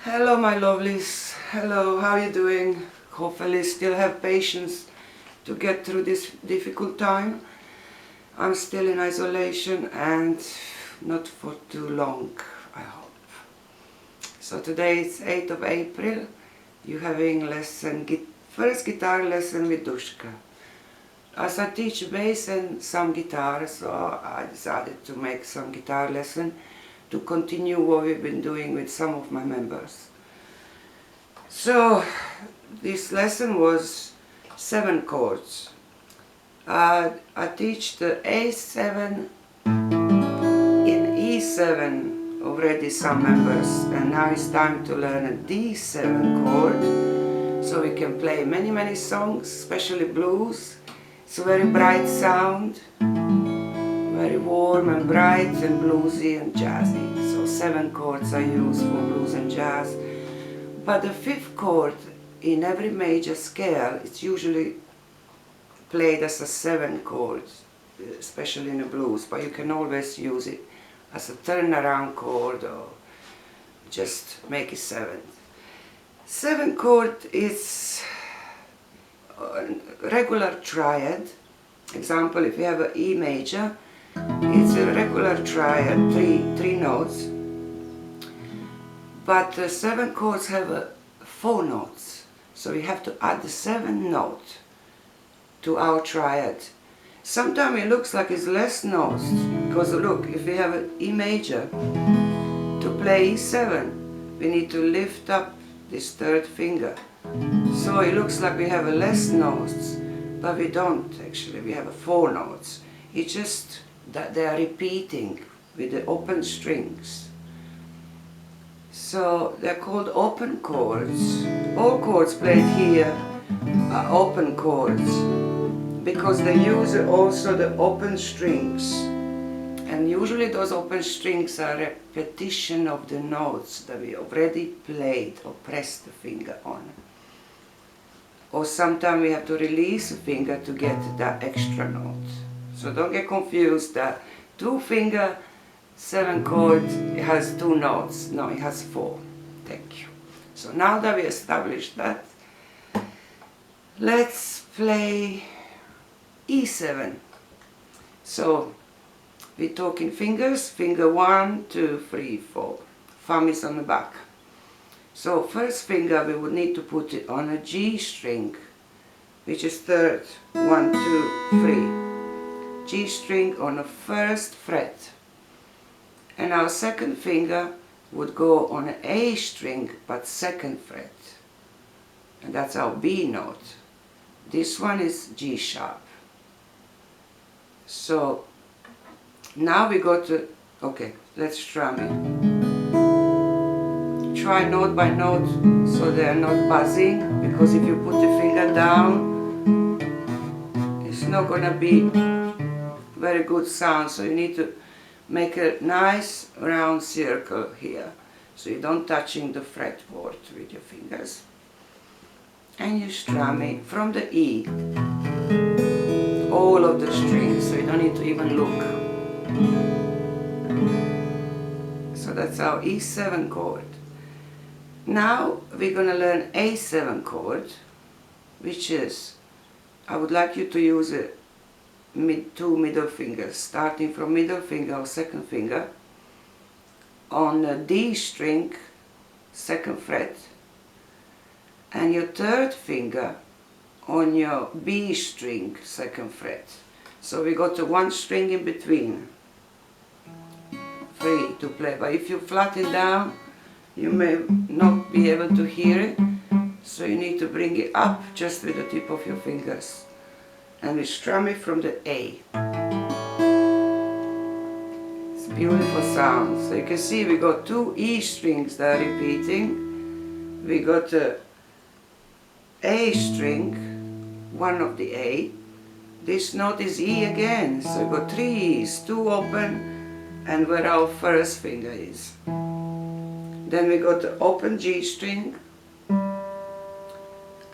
Hello my lovelies, hello, how are you doing? Hopefully still have patience to get through this difficult time. I'm still in isolation and not for too long, I hope. So today is 8th of April, you're having first guitar lesson with Dushka. As I teach bass and some guitar, so I decided to make some guitar lesson to continue what we've been doing with some of my members. So this lesson was 7 chords. I teach the A7 in E7 already some members, and now it's time to learn a D7 chord so we can play many songs, especially blues. It's a very bright sound, very warm and bright and bluesy and jazzy. So 7 chords I use for blues and jazz. But the 5th chord in every major scale, it's usually played as a 7 chord, especially in the blues, but you can always use it as a turnaround chord or just make it 7. 7 chord is a regular triad. Example, if you have an E major, it's a regular triad, three notes. But the 7 chords have 4 notes, so we have to add the 7th note to our triad. Sometimes it looks like it's less notes, because look, if we have an E major, to play E7, we need to lift up this 3rd finger. So it looks like we have less notes, but we don't actually, we have 4 notes. It's just that they are repeating with the open strings. So they're called open chords. All chords played here are open chords because they use also the open strings. And usually those open strings are repetition of the notes that we already played or pressed the finger on. Or sometimes we have to release a finger to get that extra note. So don't get confused that 2-finger 7 chord, it has 2 notes. No, it has 4. Thank you. So now that we established that, let's play E7. So we're talking fingers, finger 1, 2, 3, 4. Thumb is on the back. So first finger we would need to put it on a G string, which is 3rd, 1, 2, 3. G string on the 1st fret. And our 2nd finger would go on an A string, but 2nd fret. And that's our B note. This one is G sharp. So now we go to, okay, let's strum it. Try note by note so they are not buzzing, because if you put the finger down, it's not gonna be very good sound. So you need to make a nice round circle here, so you don't touching the fretboard with your fingers. And you strum it from the E, all of the strings, so you don't need to even look. So that's our E7 chord. Now we're gonna learn A7 chord, which is, I would like you to use it 2 middle fingers, starting from middle finger or 2nd finger on the D string, 2nd fret, and your 3rd finger on your B string, 2nd fret. So we got 1 string in between, free to play. But if you flatten down, you may not be able to hear it, so you need to bring it up just with the tip of your fingers. And we strum it from the A. It's beautiful sound. So you can see we got 2 E strings that are repeating. We got a A string, 1 of the A. This note is E again. So we got 3 E's, 2 open, and where our 1st finger is. Then we got the open G string,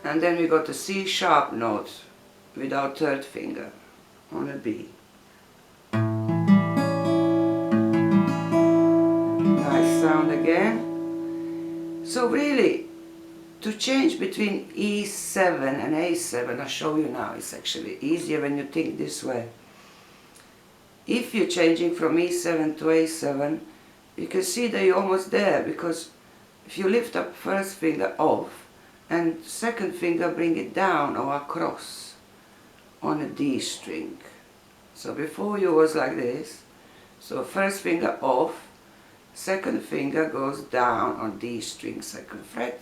and then we got the C sharp note with our 3rd finger on a B. Nice sound again. So really, to change between E7 and A7, I'll show you now, it's actually easier when you think this way. If you're changing from E7 to A7, you can see that you're almost there, because if you lift up first finger off and second finger bring it down or across on a D string. So before you was like this, so first finger off, second finger goes down on D string, second fret,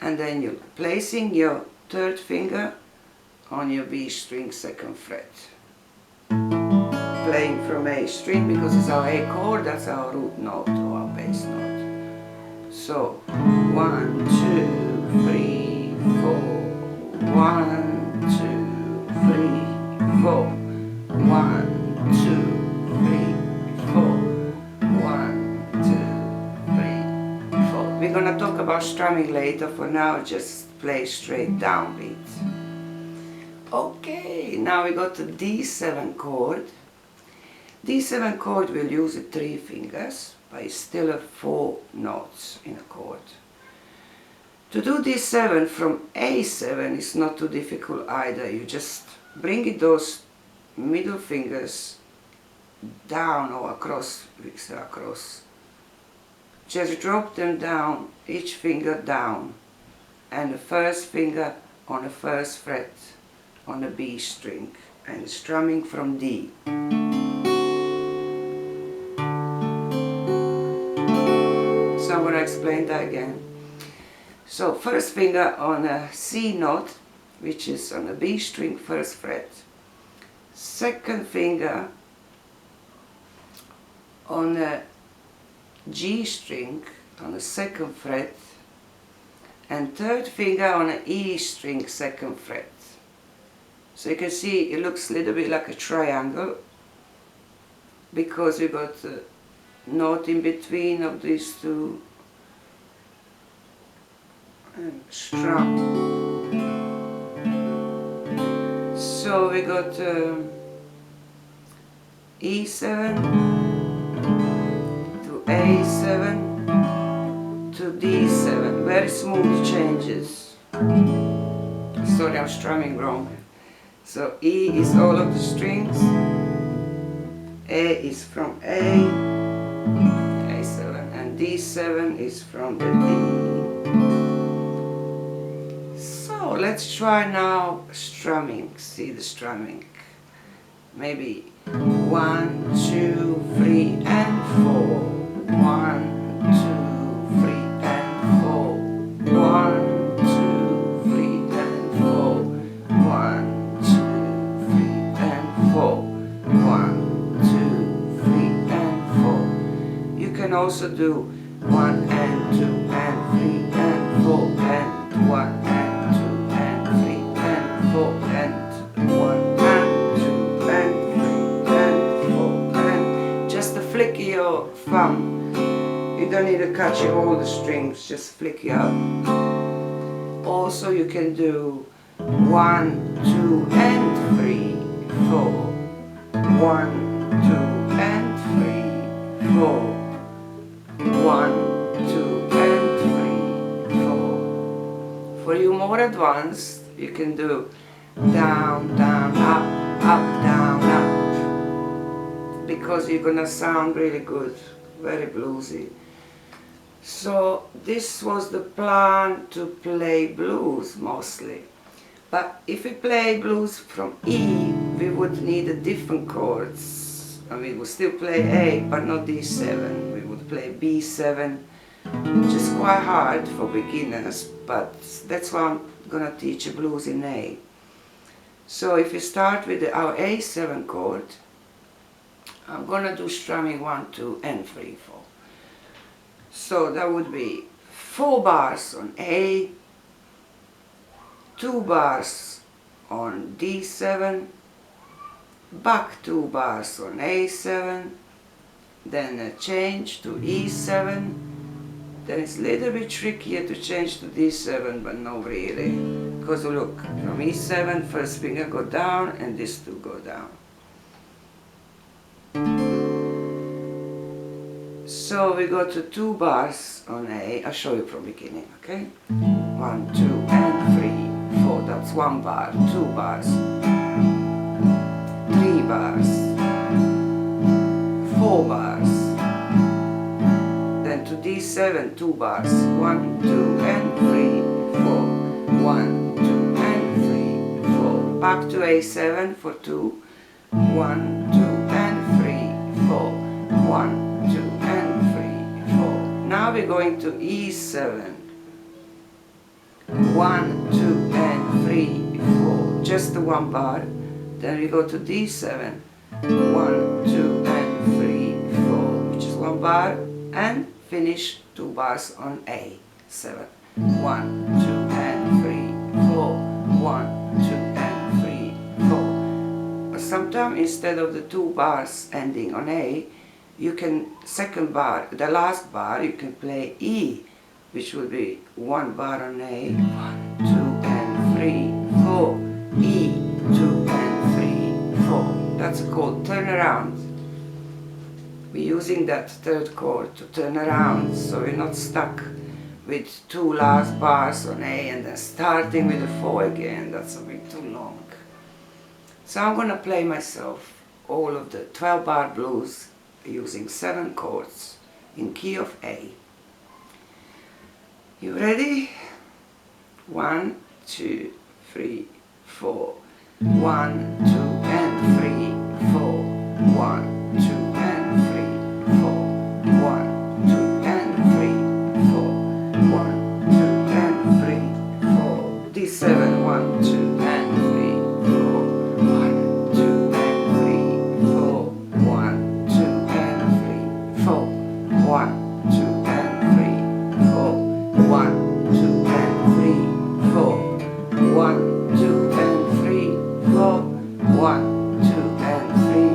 and then you're placing your third finger on your B string, second fret. Playing from A string because it's our A chord, that's our root note or our bass note. So 1, 2, 3, 4. 1, 2, 3, 4. 1, 2, 3, 4. 1, 2, 3, 4. We're gonna talk about strumming later. For now, just play straight downbeat. Okay, now we got the D7 chord. D7 chord we'll use it 3 fingers, but it's still a 4 notes in a chord. To do D7 from A7 is not too difficult either. You just bring it those middle fingers down or across, across. Just drop them down, each finger down, and the first finger on the first fret on the B string, and strumming from D. So I'm going to explain that again. So first finger on a C note, which is on the B string, first fret. Second finger on a G string, on the second fret. And third finger on an E string, second fret. So you can see it looks a little bit like a triangle, because we got note in between of these two, and strum. So we got E7 to A7 to D7, very smooth changes. Sorry, I'm strumming wrong. So E is all of the strings, A is from A, A7, and D7 is from the D. So let's try now strumming, see the strumming. Maybe 1, 2, 3 and 4. 1, 2, 3 and 4. 1, 2, 3 and 4. 1, 2, 3 and 4. 1, 2, 3 and 4. You can also do 1 and 2 and 3 and 4 and 1 and 2 and 3 and 4 and 1 and 2 and 3 and 4 and just a flick of your thumb. You don't need to catch all the strings, just flick it up. Also you can do 1, 2 and 3, 4. 1, 2 and 3, 4. 1, 2 and 3, 4. For you more advanced, you can do down, down, up, up, down, up, because you're gonna sound really good, very bluesy. So this was the plan to play blues mostly. But if we play blues from E, we would need a different chords. And we would still play A, but not D7. We would play B7, which is quite hard for beginners, but that's why I'm gonna teach you blues in A. So if we start with our A7 chord, I'm gonna do strumming 1, 2 and 3, 4. So that would be 4 bars on A, 2 bars on D7, back 2 bars on A7, then a change to E7, then it's a little bit trickier to change to D7, but no really, because look, from E7 first finger go down and these two go down. So we go to 2 bars on A. I'll show you from beginning, okay? 1, 2 and 3, 4. That's 1 bar, 2 bars, 3 bars, 4 bars. Then to D7, 2 bars, 1, 2 and 3, 4. 1, 2 and 3, 4. Back to A7 for 2. 1, 2 and 3, 4. 1, 2 and 3, 4. Now we're going to E7. 1, 2 and 3, 4. Just the 1 bar. Then we go to D7. 1, 2 and 3, 4, which is 1 bar, and finish 2 bars on A7. 1, 2 and 3, 4. 1, 2 and 3, 4. Sometimes instead of the 2 bars ending on A, you can, second bar, the last bar, you can play E, which will be 1 bar on A, 1, 2 and 3, 4, E, 2 and 3, 4. That's called turnaround. We're using that third chord to turn around, so we're not stuck with 2 last bars on A and then starting with a 4 again. That's a bit too long. So I'm gonna play myself all of the 12 bar blues using 7 chords in key of A. You ready? 1, 2, 3, 4. 1, 2 and 3, 4. 1, 2 and 3, 4. 1, 2 and 3, 4. 1, 2 and 3, 4. D7, 1, 2 and 3, 4. 1, 2 and 3, 4. 1, 2 and 3, 4. 1, 2 and 3, 4. 1, 2 and 3, 4. 1, 2 and 3, 4. 1, 2 and 3,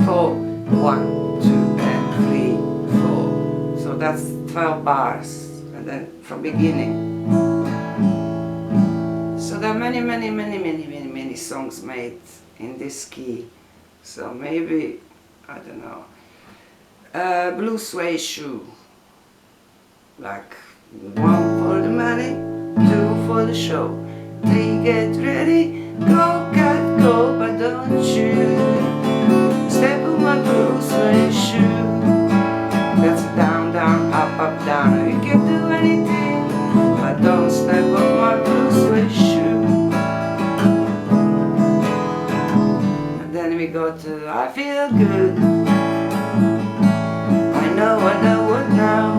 4. 1, 2 and 3, 4. So that's 12 bars, and then from beginning. So there are many songs made in this key. So maybe, I don't know, blue suede shoe, like 1 for the money, 2 for the show, 3 get ready, go cat go, but don't you step on my blue suede shoe. That's a down down, up down, you can do anything, but don't step on my blue suede shoe. And then we go to I feel good, I know what now.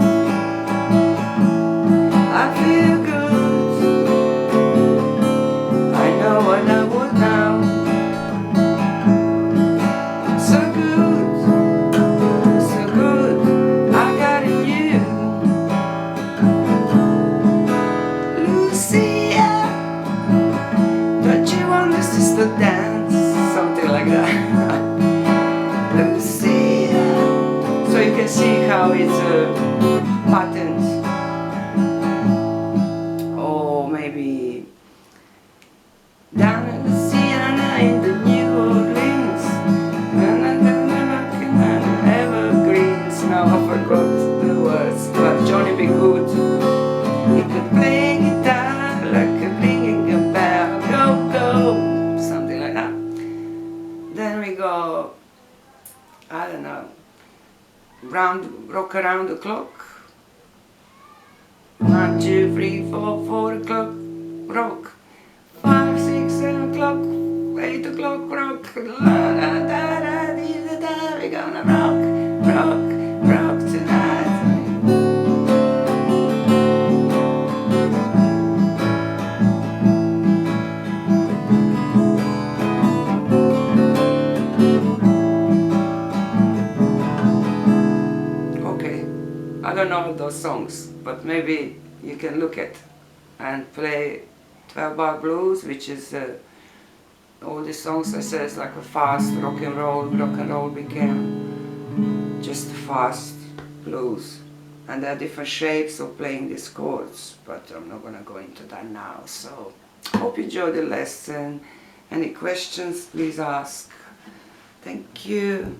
I feel good, I know what now. So good, I got in you. Lucia, don't you want us to still dance? Something like that. Lucia. So you can see how it's a pattern. Or maybe down in Louisiana in the New Orleans, evergreens. Now I forgot the words, but Johnny B. Good, he could play guitar like a ringing a bell, go go, something like that. Then we go, I don't know, rock around the clock. 1, 2, 3, 4, 4 o'clock, rock. 5, 6, 7 o'clock, 8 o'clock, rock. La, da, da, da, dee, da, da. We're gonna rock tonight. Okay, I don't know those songs, but maybe you can look at and play 12 bar blues, which is all the songs I say is like a fast rock and roll became just fast blues, and there are different shapes of playing these chords, but I'm not gonna go into that now. So hope you enjoyed the lesson. Any questions, please ask. Thank you.